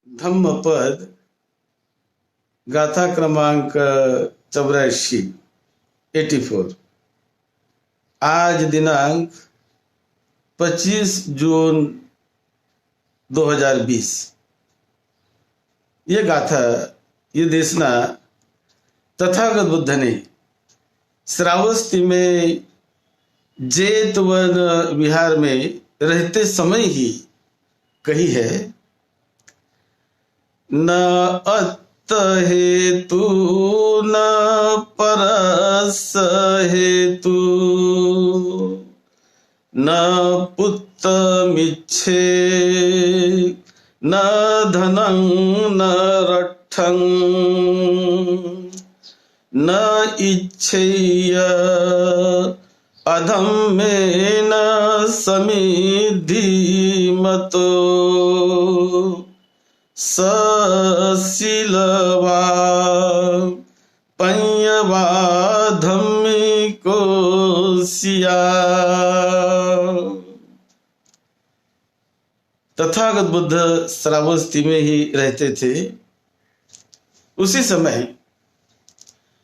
धम्मपद गाथा क्रमांक 84, 84। आज दिनांक 25 जून 2020। ये गाथा, ये देशना तथागत बुद्ध ने श्रावस्ती में जेतवन विहार में रहते समय ही कही है। न अत्त हेतु न परस हेतु न पुत्रमिच्छे न धनं न रट्ठं न इच्छेय अधम्मेन समिद्धि मतो सशीलवा पंयवा धम्मिको सिया। तथागत बुद्ध श्रावस्ती में ही रहते थे। उसी समय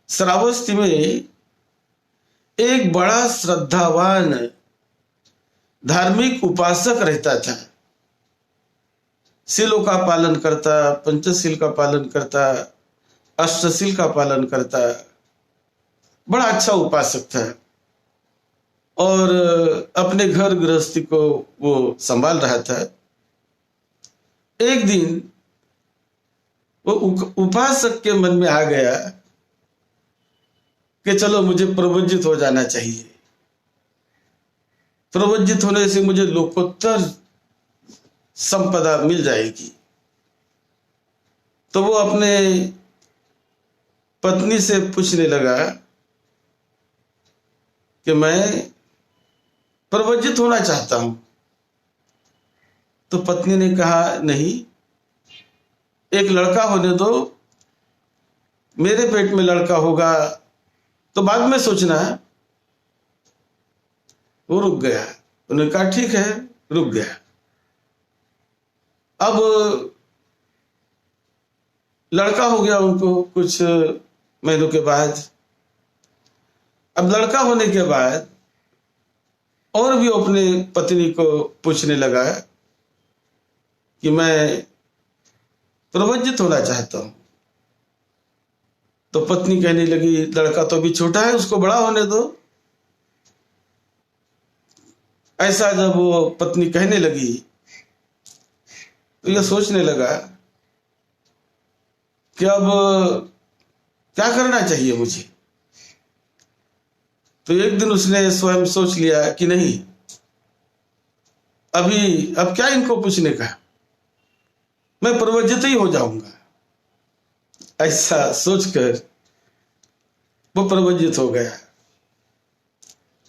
श्रावस्ती में एक बड़ा श्रद्धावान धार्मिक उपासक रहता था। शीलों का पालन करता, पंचशील का पालन करता, अष्टशील का पालन करता, बड़ा अच्छा उपासक था और अपने घर गृहस्थी को वो संभाल रहा था। एक दिन वो उपासक के मन में आ गया कि चलो मुझे प्रवज्जित हो जाना चाहिए। प्रवज्जित होने से मुझे लोकोत्तर संपदा मिल जाएगी। तो वो अपने पत्नी से पूछने लगा कि मैं प्रवज्जित होना चाहता हूं। तो पत्नी ने कहा, नहीं, एक लड़का होने दो, मेरे पेट में लड़का होगा तो बाद में सोचना। वो रुक गया। उन्होंने कहा, ठीक है, रुक गया। अब लड़का हो गया उनको कुछ महीनों के बाद। अब लड़का होने के बाद और भी अपने पत्नी को पूछने लगा कि मैं प्रवज्जित होना चाहता हूं। तो पत्नी कहने लगी, लड़का तो अभी छोटा है, उसको बड़ा होने दो। ऐसा जब वो पत्नी कहने लगी तो यह सोचने लगा कि अब क्या करना चाहिए मुझे। तो एक दिन उसने स्वयं सोच लिया कि नहीं, अब क्या इनको पूछने का, मैं प्रवज्जित ही हो जाऊंगा। ऐसा सोचकर वो प्रवज्जित हो गया।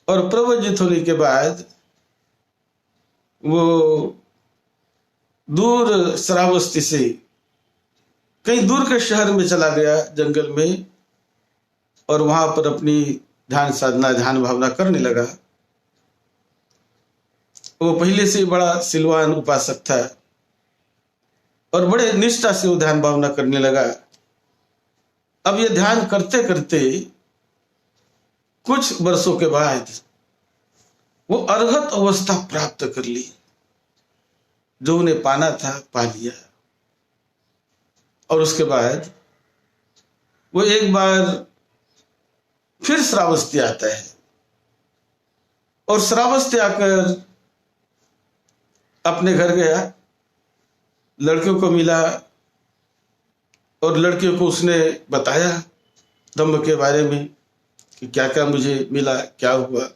और प्रवज्जित होने के बाद वो दूर श्रावस्ती से कहीं दूर के शहर में चला गया, जंगल में, और वहां पर अपनी ध्यान साधना, ध्यान भावना करने लगा। वो पहले से बड़ा सिलवान उपासक था और बड़े निष्ठा से वो ध्यान भावना करने लगा। अब ये ध्यान करते करते कुछ वर्षों के बाद वो अर्हत अवस्था प्राप्त कर ली। जो उन्हें पाना था पा लिया। और उसके बाद वो एक बार फिर श्रावस्ती आता है और श्रावस्ती आकर अपने घर गया, लड़कियों को मिला और लड़कियों को उसने बताया धम्म के बारे में कि क्या क्या मुझे मिला, क्या हुआ।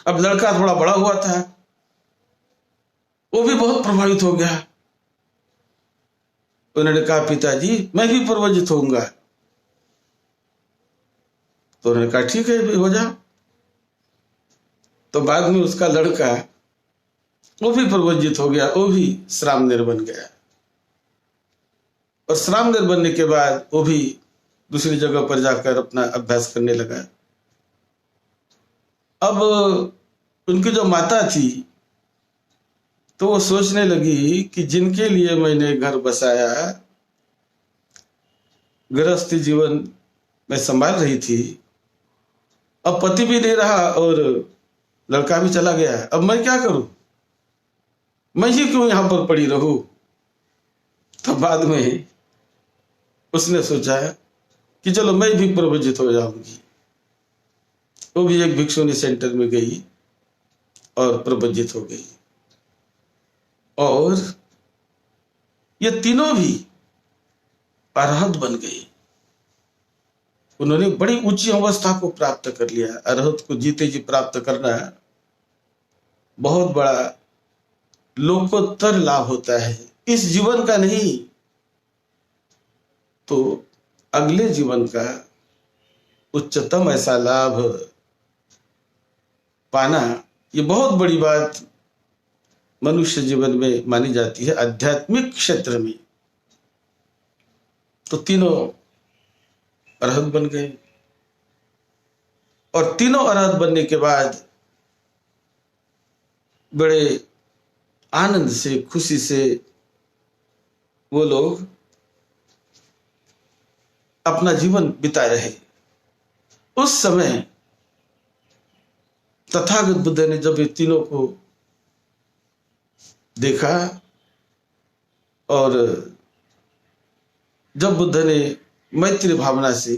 अब लड़का थोड़ा बड़ा हुआ था, वो भी बहुत प्रभावित हो गया। उन्होंने कहा, पिताजी मैं भी प्रवज्जित होऊंगा। तो उन्होंने कहा, ठीक है, भी हो जाओ। तो बाद में उसका लड़का वो भी प्रवज्जित हो गया, वो भी श्रामनेर बन गया। और श्रामनेर बनने के बाद वो भी दूसरी जगह पर जाकर अपना अभ्यास करने लगा। अब उनकी जो माता थी तो वो सोचने लगी कि जिनके लिए मैंने घर बसाया, गृहस्थी जीवन में संभाल रही थी, अब पति भी नहीं रहा और लड़का भी चला गया, अब मैं क्या करूं? मैं ही क्यों यहां पर पड़ी रहूं? तो बाद में उसने सोचा कि चलो मैं भी प्रवृत्त हो जाऊंगी। वो भी एक भिक्षुनी सेंटर में गई और प्रवृत्त हो गई। और ये तीनों भी अरहत बन गए। उन्होंने बड़ी ऊंची अवस्था को प्राप्त कर लिया। अरहत को जीते जी प्राप्त करना बहुत बड़ा लोकोत्तर लाभ होता है, इस जीवन का नहीं तो अगले जीवन का उच्चतम ऐसा लाभ पाना, ये बहुत बड़ी बात मनुष्य जीवन में मानी जाती है, आध्यात्मिक क्षेत्र में। तो तीनों अरहत बन गए और तीनों अरहत बनने के बाद बड़े आनंद से, खुशी से वो लोग अपना जीवन बिता रहे। उस समय तथागत बुद्ध ने जब ये तीनों को देखा और जब बुद्ध ने मैत्री भावना से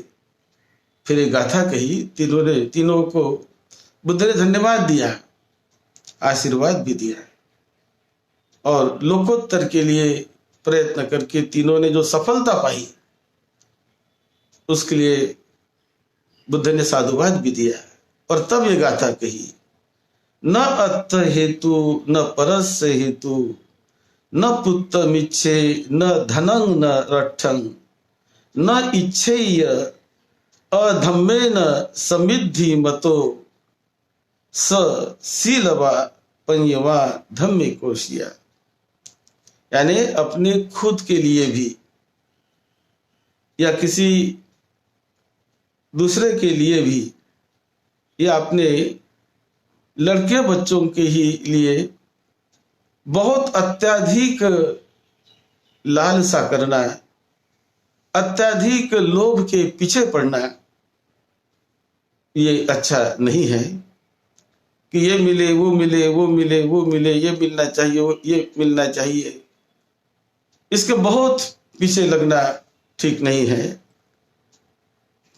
फिर एक गाथा कही, तीनों को बुद्ध ने धन्यवाद दिया, आशीर्वाद भी दिया और लोकोत्तर के लिए प्रयत्न करके तीनों ने जो सफलता पाई उसके लिए बुद्ध ने साधुवाद भी दिया। और तब ये गाथा कही, न अत्थ हेतु न परस्य हेतु न पुत्रमिच्छे न धनं न रक्षं न इच्छेय अधम्मेन समिद्धि मतो स शीलवा पंयवा धम्मे कोशिया। यानी अपने खुद के लिए भी या किसी दूसरे के लिए भी या अपने लड़के बच्चों के ही लिए बहुत अत्यधिक लालसा करना, अत्यधिक लोभ के पीछे पड़ना, ये अच्छा नहीं है कि ये मिले वो मिले वो मिले वो मिले, ये मिलना चाहिए ये मिलना चाहिए, इसके बहुत पीछे लगना ठीक नहीं है।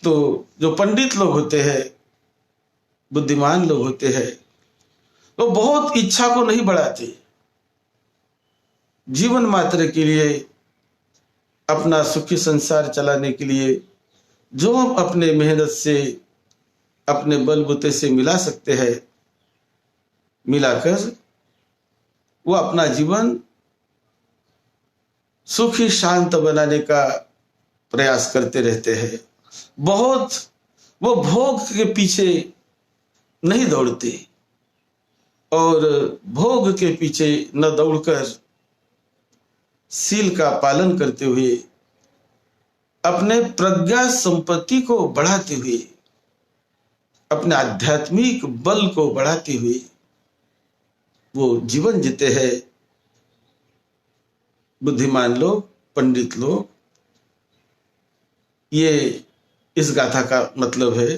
तो जो पंडित लोग होते हैं, बुद्धिमान लोग होते हैं, वो बहुत इच्छा को नहीं बढ़ाते। जीवन मात्र के लिए, अपना सुखी संसार चलाने के लिए जो हम अपने मेहनत से, अपने बलबूते से मिला सकते हैं, मिलाकर वो अपना जीवन सुखी शांत बनाने का प्रयास करते रहते हैं। बहुत वो भोग के पीछे नहीं दौड़ते और भोग के पीछे न दौड़कर शील का पालन करते हुए, अपने प्रज्ञा संपत्ति को बढ़ाते हुए, अपने आध्यात्मिक बल को बढ़ाते हुए वो जीवन जीते हैं बुद्धिमान लोग, पंडित लोग। ये इस गाथा का मतलब है।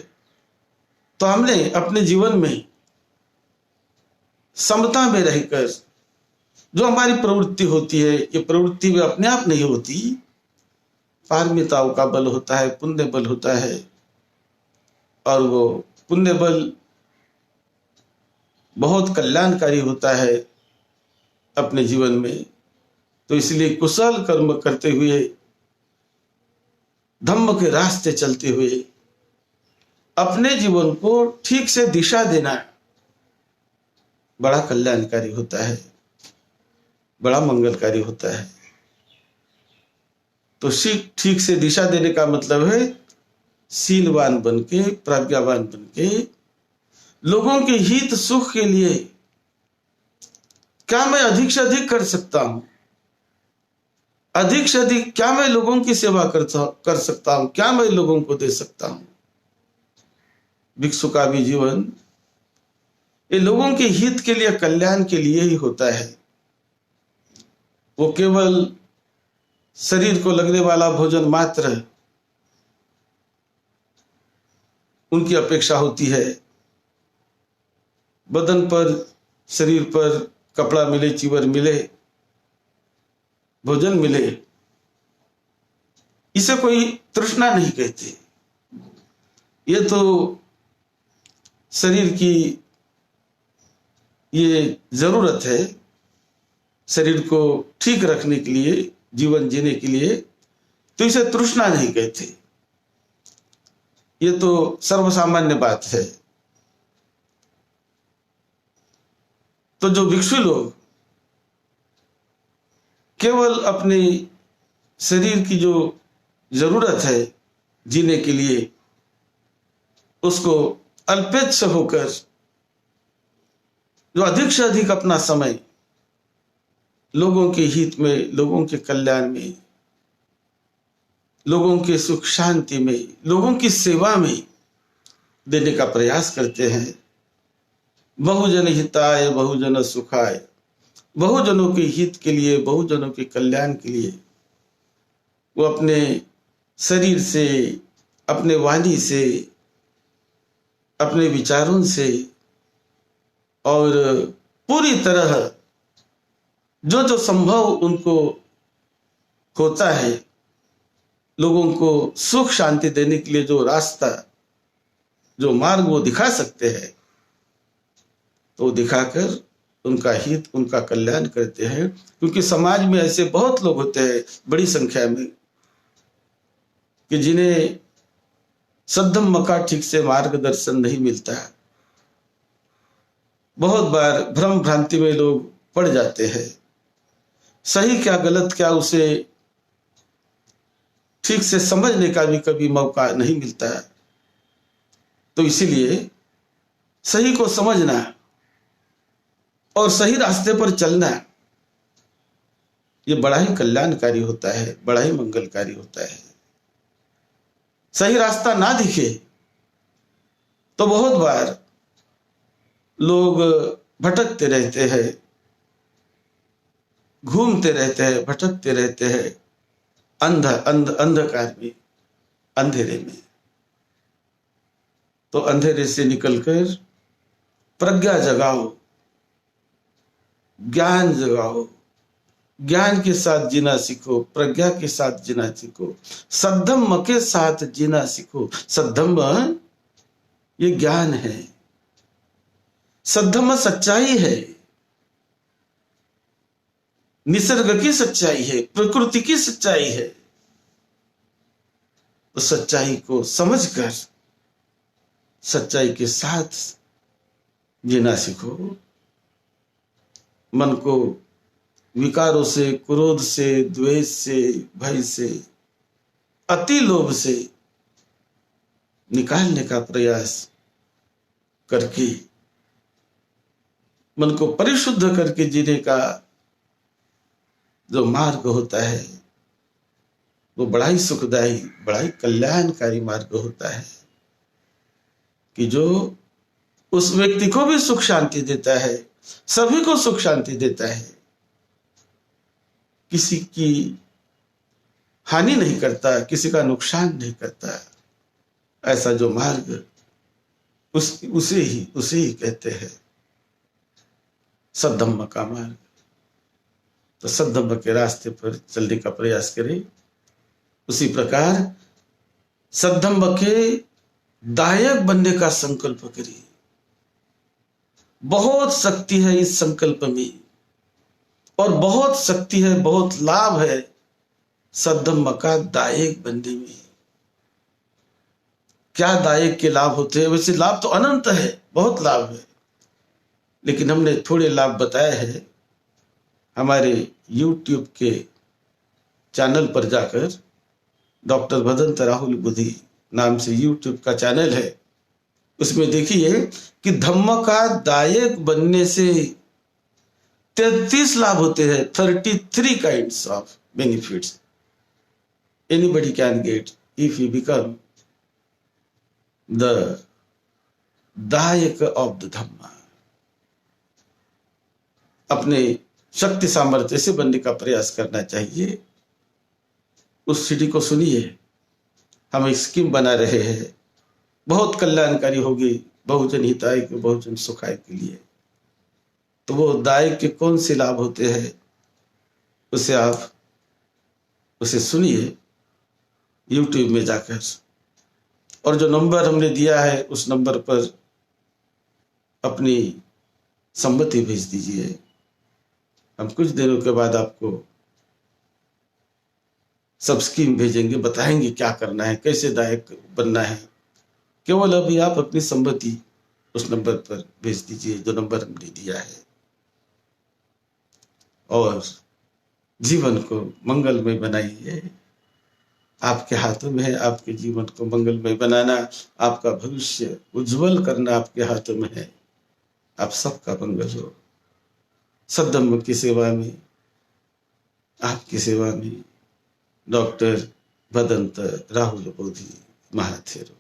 तो हमने अपने जीवन में समता में रहकर जो हमारी प्रवृत्ति होती है, ये प्रवृत्ति भी अपने आप नहीं होती, पारमिताओं का बल होता है, पुण्य बल होता है। और वो पुण्य बल बहुत कल्याणकारी होता है अपने जीवन में। तो इसलिए कुशल कर्म करते हुए, धम्म के रास्ते चलते हुए अपने जीवन को ठीक से दिशा देना बड़ा कल्याणकारी होता है, बड़ा मंगलकारी होता है। तो ठीक से दिशा देने का मतलब है शीलवान बनके, प्रज्ञावान बनके, लोगों के हित सुख के लिए क्या मैं अधिक से अधिक कर सकता हूं, अधिक से अधिक क्या मैं लोगों की सेवा कर सकता हूं, क्या मैं लोगों को दे सकता हूं। भिक्षु का भी जीवन ये लोगों के हित के लिए, कल्याण के लिए ही होता है। वो केवल शरीर को लगने वाला भोजन मात्र उनकी अपेक्षा होती है। बदन पर, शरीर पर कपड़ा मिले, चीवर मिले, भोजन मिले, इसे कोई तृष्णा नहीं कहते। ये तो शरीर की ये जरूरत है, शरीर को ठीक रखने के लिए, जीवन जीने के लिए, तो इसे तृष्णा नहीं कहते। ये तो सर्वसामान्य बात है। तो जो भिक्षु लोग केवल अपने शरीर की जो जरूरत है जीने के लिए, उसको अल्पेच्छ होकर जो अधिक से अधिक अपना समय लोगों के हित में, लोगों के कल्याण में, लोगों के सुख शांति में, लोगों की सेवा में देने का प्रयास करते हैं। बहुजन हिताय बहुजन सुखाय, बहुजनों के हित के लिए, बहुजनों के कल्याण के लिए वो अपने शरीर से, अपने वाणी से, अपने विचारों से और पूरी तरह जो जो संभव उनको होता है, लोगों को सुख शांति देने के लिए जो रास्ता, जो मार्ग वो दिखा सकते हैं, तो दिखाकर उनका हित, उनका कल्याण करते हैं। क्योंकि समाज में ऐसे बहुत लोग होते हैं बड़ी संख्या में कि जिन्हें सद्धम्म का ठीक से मार्गदर्शन नहीं मिलता है। बहुत बार भ्रम भ्रांति में लोग पड़ जाते हैं। सही क्या गलत क्या उसे ठीक से समझने का भी कभी मौका नहीं मिलता है। तो इसीलिए सही को समझना और सही रास्ते पर चलना, ये बड़ा ही कल्याणकारी होता है, बड़ा ही मंगलकारी होता है। सही रास्ता ना दिखे तो बहुत बार लोग भटकते रहते हैं, घूमते रहते हैं, भटकते रहते हैं अंधकार में, अंधेरे में। तो अंधेरे से निकलकर प्रज्ञा जगाओ, ज्ञान जगाओ, ज्ञान के साथ जीना सीखो, प्रज्ञा के साथ जीना सीखो, सद्धम्म के साथ जीना सीखो। सद्धम्म ये ज्ञान है, सद्धम्म सच्चाई है, निसर्ग की सच्चाई है, प्रकृति की सच्चाई है। तो सच्चाई को समझकर सच्चाई के साथ जीना सीखो। मन को विकारों से, क्रोध से, द्वेष से, भय से, अति लोभ से निकालने का प्रयास करके मन को परिशुद्ध करके जीने का जो मार्ग होता है वो बड़ा ही सुखदायी, बड़ा ही कल्याणकारी मार्ग होता है कि जो उस व्यक्ति को भी सुख शांति देता है, सभी को सुख शांति देता है, किसी की हानि नहीं करता, किसी का नुकसान नहीं करता। ऐसा जो मार्ग उसे ही कहते हैं सद्धम्म का मार्ग। तो सद्धम्म के रास्ते पर चलने का प्रयास करें। उसी प्रकार सद्धम्म के दायक बनने का संकल्प करें। बहुत शक्ति है इस संकल्प में और बहुत शक्ति है, बहुत लाभ है सद्धम्म का दायक बनने में। क्या दायक के लाभ होते हैं? वैसे लाभ तो अनंत है, बहुत लाभ है, लेकिन हमने थोड़े लाभ बताए हैं। हमारे YouTube के चैनल पर जाकर, डॉक्टर भदंत राहुल बुद्धि नाम से YouTube का चैनल है, उसमें देखिए कि धम्म का दायक बनने से 33 लाभ होते हैं। 33 kinds of benefits anybody can get if you become the दायक ऑफ द धम्मा। अपने शक्ति सामर्थ्य से बनने का प्रयास करना चाहिए। उस सीडी को सुनिए। हम एक स्कीम बना रहे हैं, बहुत कल्याणकारी होगी, बहुजन हिताय के, बहुजन सुखाय के लिए। तो वो दाय के कौन से लाभ होते हैं उसे आप उसे सुनिए यूट्यूब में जाकर। और जो नंबर हमने दिया है उस नंबर पर अपनी सम्मति भेज दीजिए। हम कुछ दिनों के बाद आपको सब स्कीम भेजेंगे, बताएंगे क्या करना है, कैसे दायक बनना है। केवल अभी आप अपनी सम्मति उस नंबर पर भेज दीजिए जो नंबर हमने दिया है, और जीवन को मंगलमय बनाइए। आपके हाथों में है आपके जीवन को मंगलमय बनाना, आपका भविष्य उज्जवल करना आपके हाथों में है। आप सबका मंगल हो। सद्धम्म की सेवा में, आपकी सेवा में डॉक्टर भदंत राहुल बोधी महाथेरो।